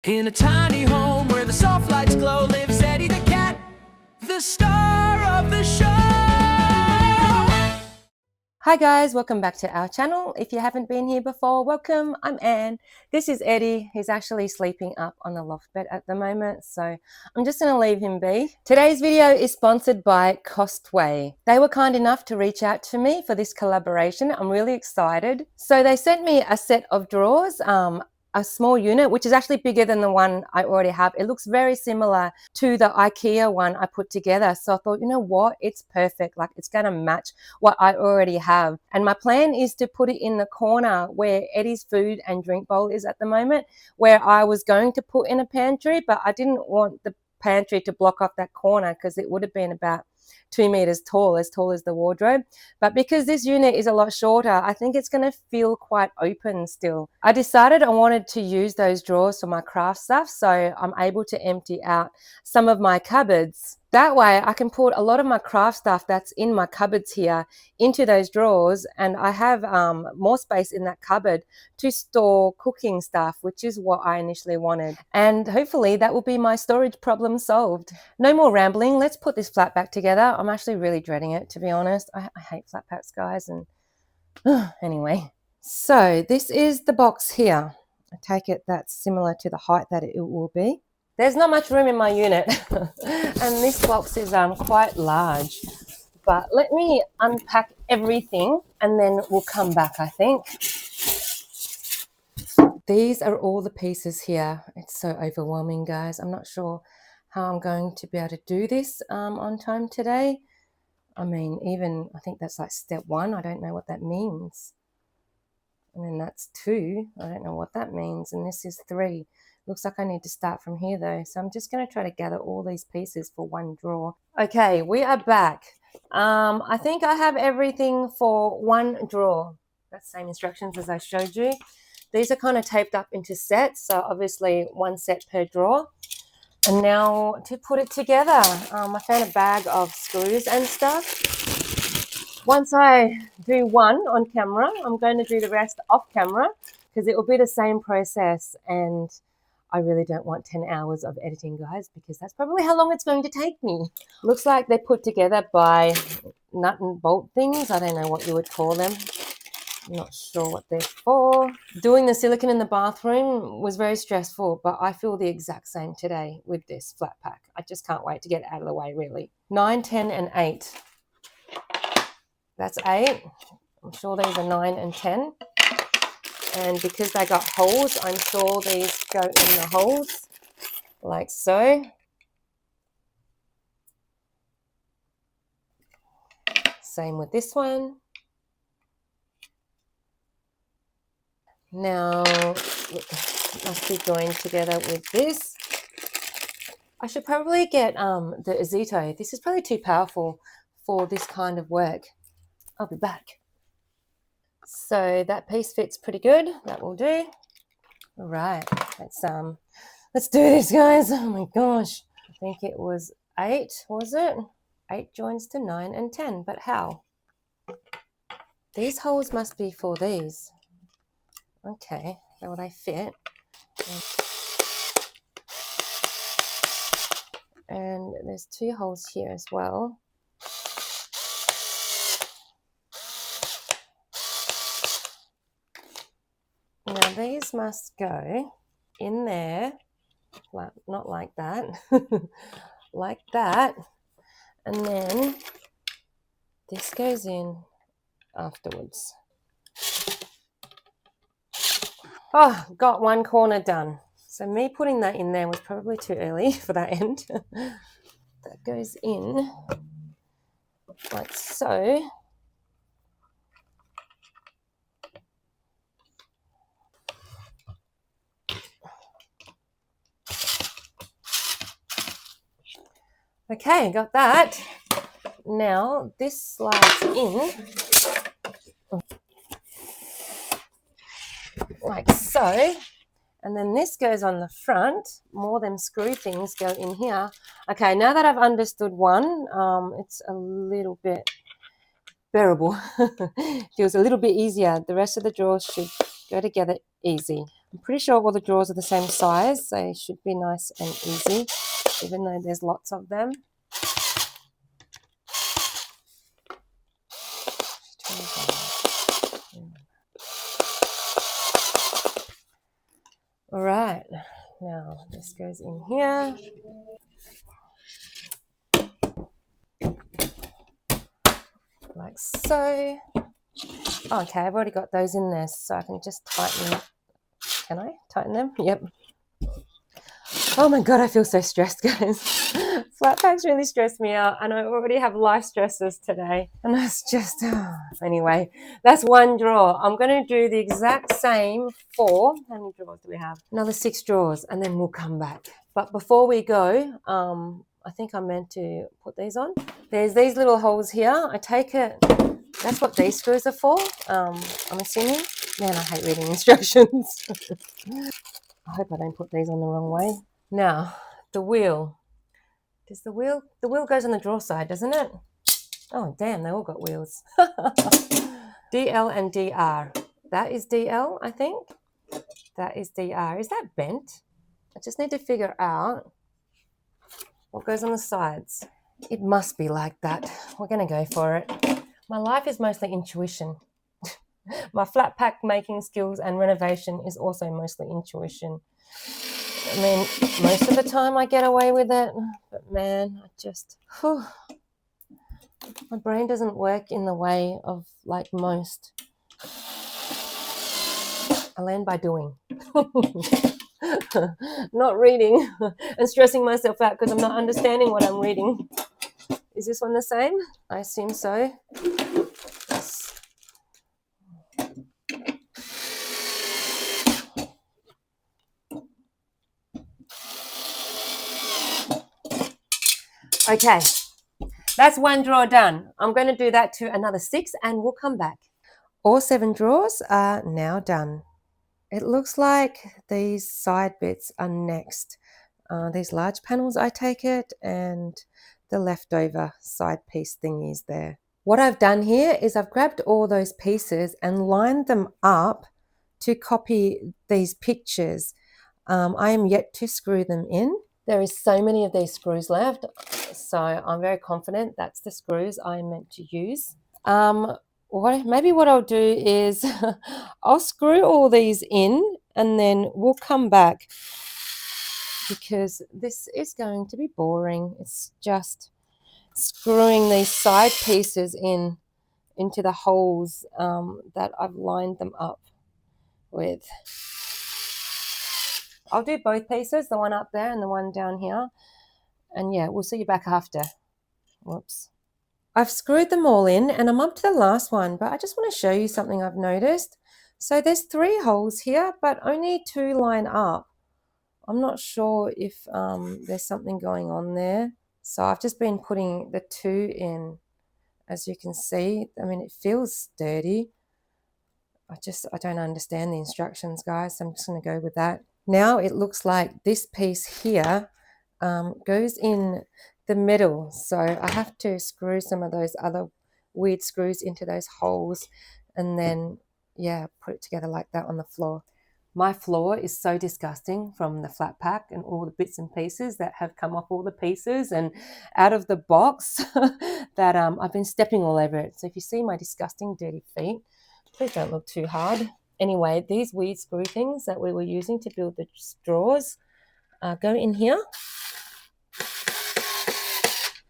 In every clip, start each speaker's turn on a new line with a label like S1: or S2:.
S1: In a tiny home where the soft lights glow lives Eddie the cat, the star of the show.
S2: Hi guys, welcome back to our channel. If you haven't been here before, welcome. I'm Anne. This is Eddie. He's actually sleeping up on the loft bed at the moment, so I'm just going to leave him be. Today's video is sponsored by Costway. They were kind enough to reach out to me for this collaboration. I'm really excited. So they sent me a set of drawers, a small unit, which is actually bigger than the one I already have. It looks very similar to the IKEA one I put together. So I thought, you know what? It's perfect. Like, it's going to match what I already have. And my plan is to put it in the corner where Eddie's food and drink bowl is at the moment, where I was going to put in a pantry, but I didn't want the pantry to block off that corner because it would have been about 2 meters tall as the wardrobe. But because this unit is a lot shorter, I think it's going to feel quite open still. I decided I wanted to use those drawers for my craft stuff, so I'm able to empty out some of my cupboards. That way I can put a lot of my craft stuff that's in my cupboards here into those drawers, and I have more space in that cupboard to store cooking stuff, which is what I initially wanted. And hopefully that will be my storage problem solved. No more rambling, let's put this flat pack together. I'm actually really dreading it, to be honest. I hate flat packs, guys, and anyway. So this is the box here. I take it that's similar to the height that it will be. There's not much room in my unit and this box is quite large, but let me unpack everything and then we'll come back, I think. These are all the pieces here. It's so overwhelming, guys. I'm not sure how I'm going to be able to do this on time today. I mean, even I think that's like step 1. I don't know what that means. And then that's 2. I don't know what that means. And this is 3. Looks like I need to start from here though. So I'm just going to try to gather all these pieces for one drawer. Okay, we are back. I think I have everything for one drawer. That's the same instructions as I showed you. These are kind of taped up into sets. So obviously one set per drawer. And now to put it together, I found a bag of screws and stuff. Once I do one on camera, I'm going to do the rest off camera because it will be the same process, and I really don't want 10 hours of editing, guys, because that's probably how long it's going to take me. Looks like they're put together by nut and bolt things. I don't know what you would call them. I'm not sure what they're for. Doing the silicone in the bathroom was very stressful, but I feel the exact same today with this flat pack. I just can't wait to get it out of the way, really. 9, 10, and 8. That's 8. I'm sure these are 9 and 10. And because they got holes, I'm sure these go in the holes, like so. Same with this one. Now, it must be joined together with this. I should probably get the Azito. This is probably too powerful for this kind of work. I'll be back. So that piece fits pretty good. That will do. All right, let's do this, guys. Oh my gosh. I think it was 8, was it? 8 joins to 9 and 10, but how? These holes must be for these. Okay, how will they fit? And there's 2 holes here as well. Now these must go in there, like, not like that, like that, and then this goes in afterwards. Oh, got one corner done. So me putting that in there was probably too early for that end. That goes in like so. Okay, got that. Now this slides in like so, and then this goes on the front. More them screw things go in here. Okay, now that I've understood one, it's a little bit bearable. Feels a little bit easier. The rest of the drawers should go together easy. I'm pretty sure all the drawers are the same size, so it should be nice and easy, even though there's lots of them. All right, now this goes in here. Like so. Okay, I've already got those in there, so I can just tighten them. Can I tighten them? Yep. Oh my God, I feel so stressed, guys. Flatpacks really stressed me out, and I already have life stresses today. And it's just, anyway, that's one drawer. I'm going to do the exact same for, how many drawers do we have? Another 6 drawers, and then we'll come back. But before we go, I think I meant to put these on. There's these little holes here. I take it, that's what these screws are for, I'm assuming. Man, I hate reading instructions. I hope I don't put these on the wrong way. Now, the wheel. Does the wheel goes on the drawer side, doesn't it? Oh, damn, they all got wheels. DL and DR. That is DL, I think. That is DR. Is that bent? I just need to figure out what goes on the sides. It must be like that. We're going to go for it. My life is mostly intuition. My flat pack making skills and renovation is also mostly intuition. I mean, most of the time I get away with it, but man, I just, my brain doesn't work in the way of like most. I learn by doing, not reading and stressing myself out because I'm not understanding what I'm reading. Is this one the same? I assume so. Yes. Okay, that's one drawer done. I'm going to do that to another 6 and we'll come back. All 7 drawers are now done. It looks like these side bits are next. These large panels, I take it, and the leftover side piece thingy is there. What I've done here is I've grabbed all those pieces and lined them up to copy these pictures. I am yet to screw them in. There is so many of these screws left, so I'm very confident that's the screws I'm meant to use. Maybe what I'll do is I'll screw all these in and then we'll come back because this is going to be boring. It's just screwing these side pieces into the holes that I've lined them up with. I'll do both pieces, the one up there and the one down here. And yeah, we'll see you back after. Whoops. I've screwed them all in and I'm up to the last one, but I just want to show you something I've noticed. So there's 3 holes here, but only 2 line up. I'm not sure if there's something going on there. So I've just been putting the 2 in, as you can see. I mean, it feels sturdy. I don't understand the instructions, guys. So I'm just going to go with that. Now it looks like this piece here goes in the middle, so I have to screw some of those other weird screws into those holes and then yeah, put it together like that on the floor. My floor is so disgusting from the flat pack and all the bits and pieces that have come off all the pieces and out of the box that I've been stepping all over it. So if you see my disgusting dirty feet, please don't look too hard. Anyway, these weird screw things that we were using to build the drawers go in here.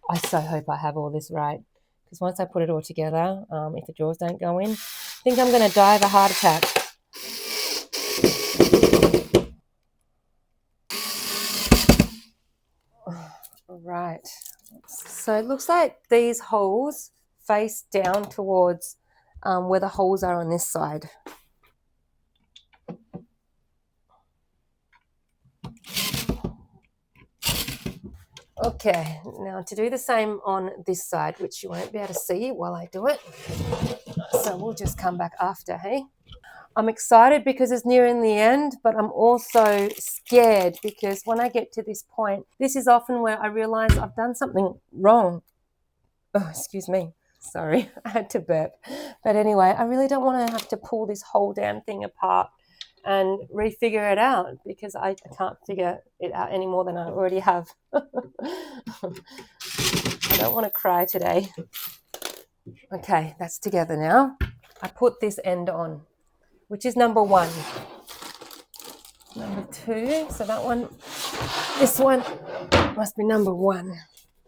S2: I so hope I have all this right, because once I put it all together, if the drawers don't go in, I think I'm going to die of a heart attack. All right. So it looks like these holes face down towards where the holes are on this side. Okay, now to do the same on this side, which you won't be able to see while I do it. So we'll just come back after, hey? I'm excited because it's nearing the end, but I'm also scared because when I get to this point, this is often where I realize I've done something wrong. Oh, excuse me. Sorry, I had to burp. But anyway, I really don't want to have to pull this whole damn thing apart and refigure it out because I can't figure it out any more than I already have. I don't want to cry today. Okay, that's together now. I put this end on, which is number 1. Number 2, so that one, this one must be number 1.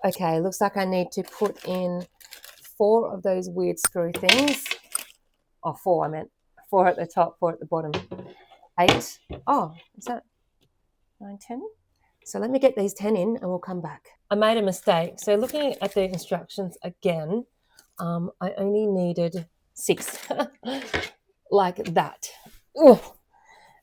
S2: Okay, looks like I need to put in 4 of those weird screw things. Oh, 4 I meant. 4 at the top, 4 at the bottom. 8. Oh, is that 9, 10? So let me get these 10 in and we'll come back. I made a mistake. So looking at the instructions again, I only needed 6 like that. Ooh.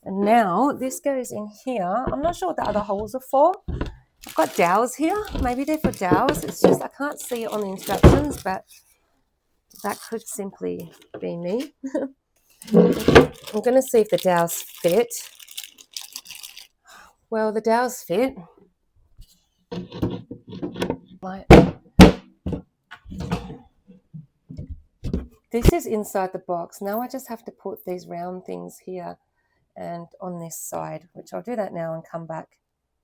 S2: And now this goes in here. I'm not sure what the other holes are for. I've got dowels here. Maybe they're for dowels. It's just I can't see it on the instructions, but that could simply be me. I'm going to see if the dowels fit. Well, the dowels fit. Like, this is inside the box. Now I just have to put these round things here and on this side, which I'll do that now and come back.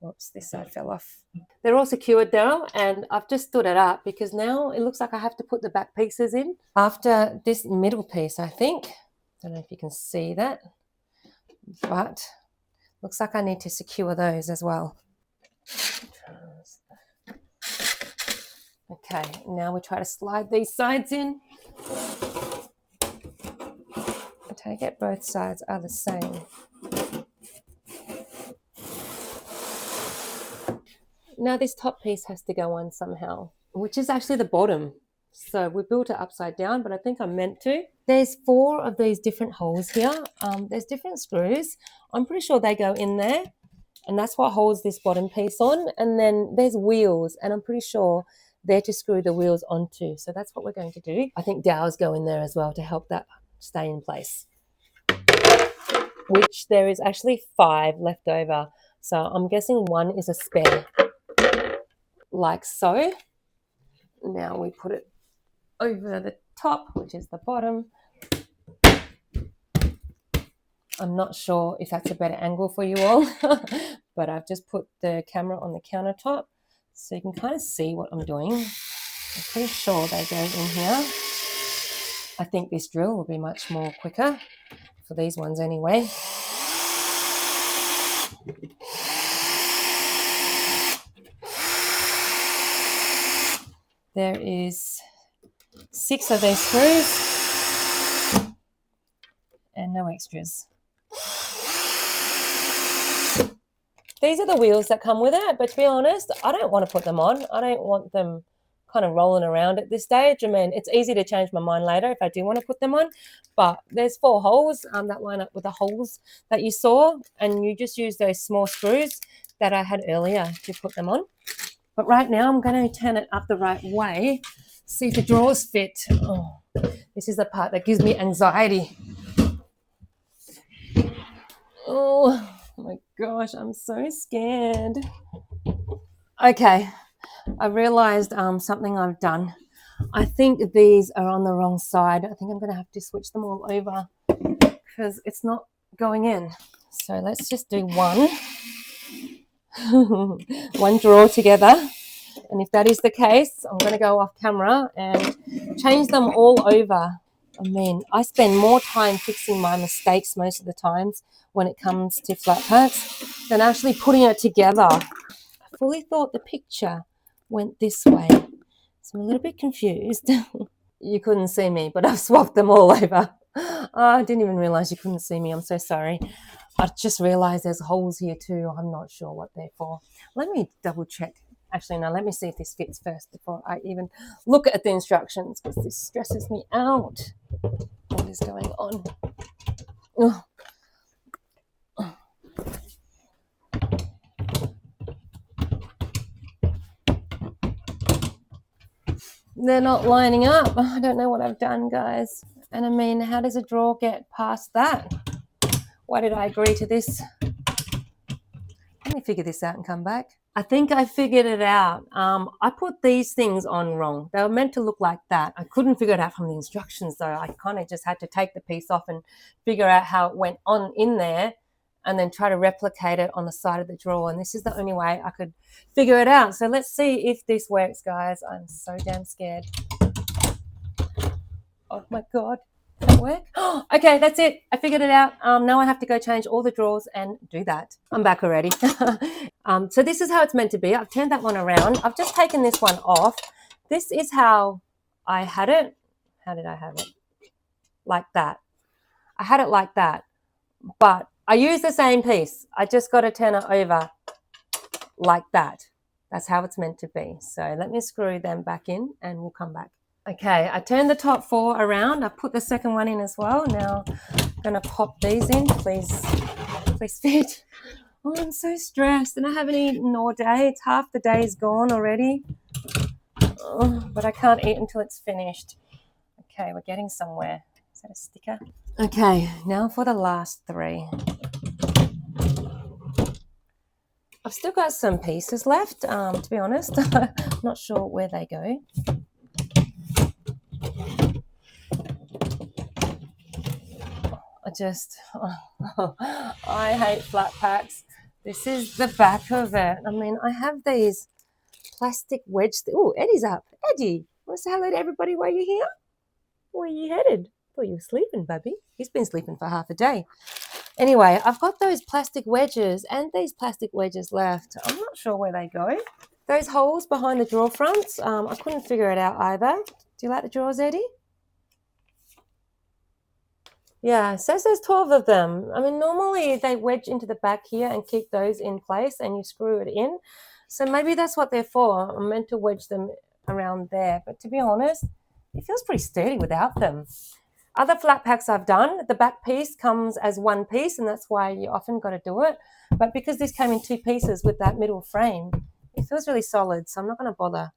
S2: Oops, this side fell off. They're all secured now, and I've just stood it up because now it looks like I have to put the back pieces in after this middle piece, I think. I don't know if you can see that, but looks like I need to secure those as well. Okay, now we try to slide these sides in. I take it both sides are the same. Now this top piece has to go on somehow, which is actually the bottom. So we built it upside down, but I think I meant to. There's 4 of these different holes here. There's different screws. I'm pretty sure they go in there, and that's what holds this bottom piece on. And then there's wheels, and I'm pretty sure they're to screw the wheels onto. So that's what we're going to do. I think dowels go in there as well to help that stay in place, which there is actually 5 left over. So I'm guessing 1 is a spare, like so. Now we put it over the top, which is the bottom. I'm not sure if that's a better angle for you all, but I've just put the camera on the countertop so you can kind of see what I'm doing. I'm pretty sure they go in here. I think this drill will be much more quicker for these ones anyway. There is 6 of these screws and no extras. These are the wheels that come with it, but to be honest, I don't want to put them on. I don't want them kind of rolling around at this stage. I mean, it's easy to change my mind later if I do want to put them on, but there's 4 holes that line up with the holes that you saw, and you just use those small screws that I had earlier to put them on. But right now I'm going to turn it up the right way, see if the drawers fit. Oh, this is the part that gives me anxiety. Oh my gosh, I'm so scared. Okay, I realized something I've done. I think these are on the wrong side. I think I'm going to have to switch them all over because it's not going in. So let's just do one. One drawer together, and if that is the case, I'm going to go off camera and change them all over. I mean, I spend more time fixing my mistakes most of the times when it comes to flat packs than actually putting it together. I fully thought the picture went this way, so I'm a little bit confused. You couldn't see me, but I've swapped them all over. Oh, I didn't even realize you couldn't see me. I'm so sorry. I just realized there's holes here too. I'm not sure what they're for. Let me double check. Actually, no, let me see if this fits first before I even look at the instructions, because this stresses me out. What is going on? Oh. They're not lining up. I don't know what I've done, guys. And I mean, how does a drawer get past that? Why did I agree to this? Let me figure this out and come back. I think I figured it out. I put these things on wrong. They were meant to look like that. I couldn't figure it out from the instructions though. I kind of just had to take the piece off and figure out how it went on in there and then try to replicate it on the side of the drawer. And this is the only way I could figure it out. So let's see if this works, guys. I'm so damn scared. Oh my God. Did it work? Oh, okay, that's it. I figured it out. Now I have to go change all the drawers and do that. I'm back already. So this is how it's meant to be. I've turned that one around. I've just taken this one off. This is how I had it. How did I have it? Like that. I had it like that. But I use the same piece. I just got to turn it over like that. That's how it's meant to be. So let me screw them back in and we'll come back. Okay, I turned the top 4 around. I put the second one in as well. Now I'm going to pop these in. Please fit. Oh, I'm so stressed and I haven't eaten all day. It's half the day's gone already. Oh, but I can't eat until it's finished. Okay, we're getting somewhere. Is that a sticker? Okay, now for the last 3. I've still got some pieces left, to be honest. I'm not sure where they go. I hate flat packs. This is the back of it. I mean, I have these plastic wedge. Oh, Eddie's up. Eddie, want to say hello to everybody while you're here? Where are you headed? Thought you were sleeping, baby. He's been sleeping for half a day. Anyway, I've got those plastic wedges and these plastic wedges left. I'm not sure where they go. Those holes behind the drawer fronts, I couldn't figure it out either. Do you like the drawers, Eddie? Yeah, it says there's 12 of them. I mean, normally they wedge into the back here and keep those in place and you screw it in. So maybe that's what they're for. I'm meant to wedge them around there. But to be honest, it feels pretty sturdy without them. Other flat packs I've done, the back piece comes as one piece and that's why you often got to do it. But because this came in 2 pieces with that middle frame, it feels really solid. So I'm not going to bother.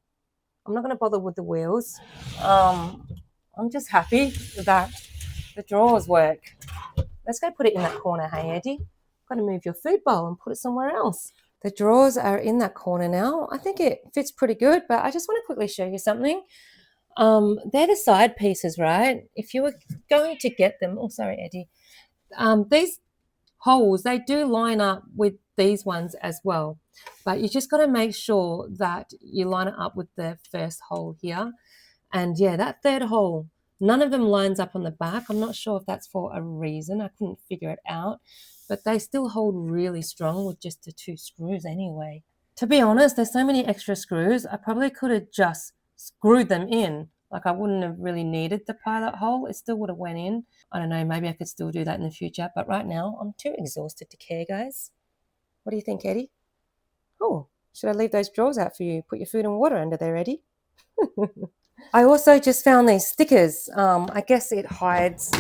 S2: I'm not going to bother with the wheels. I'm just happy that the drawers work. Let's go put it in that corner, hey Eddie. Got to move your food bowl and put it somewhere else. The drawers are in that corner now. I think it fits pretty good, but I just want to quickly show you something. They're the side pieces, right? If you were going to get them, oh sorry Eddie, these holes, they do line up with these ones as well, but you just got to make sure that you line it up with the first hole here. And yeah, that third hole, none of them lines up on the back. I'm not sure if that's for a reason. I couldn't figure it out, but they still hold really strong with just the 2 screws anyway. To be honest, there's so many extra screws. I probably could have just screwed them in. Like I wouldn't have really needed the pilot hole. It still would have went in. I don't know, maybe I could still do that in the future. But right now, I'm too exhausted to care, guys. What do you think, Eddie? Oh, should I leave those drawers out for you? Put your food and water under there, Eddie. I also just found these stickers. I guess it hides,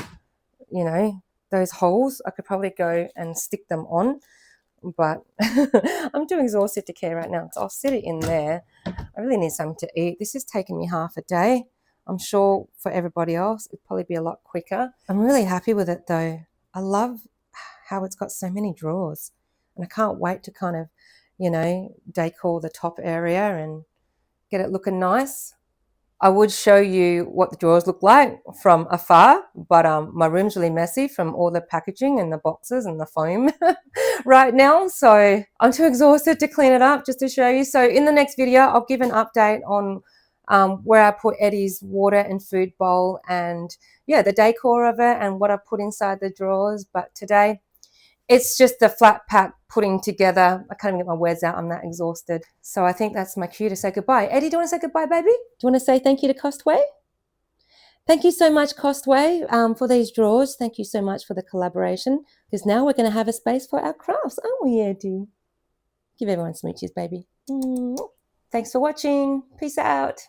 S2: you know, those holes. I could probably go and stick them on. But I'm too exhausted to care right now. So I'll sit it in there. I really need something to eat. This has taken me half a day. I'm sure for everybody else, it'd probably be a lot quicker. I'm really happy with it though. I love how it's got so many drawers. And I can't wait to kind of, you know, decor the top area and get it looking nice. I would show you what the drawers look like from afar, but my room's really messy from all the packaging and the boxes and the foam right now. So I'm too exhausted to clean it up just to show you. So in the next video, I'll give an update on where I put Eddie's water and food bowl and yeah, the decor of it and what I put inside the drawers. But today, it's just the flat pack putting together. I can't even get my words out. I'm that exhausted. So I think that's my cue to say goodbye. Eddie, do you want to say goodbye, baby? Do you want to say thank you to Costway? Thank you so much, Costway, for these drawers. Thank you so much for the collaboration, because now we're going to have a space for our crafts, aren't we, Eddie? Give everyone smooches, baby. Thanks for watching. Peace out.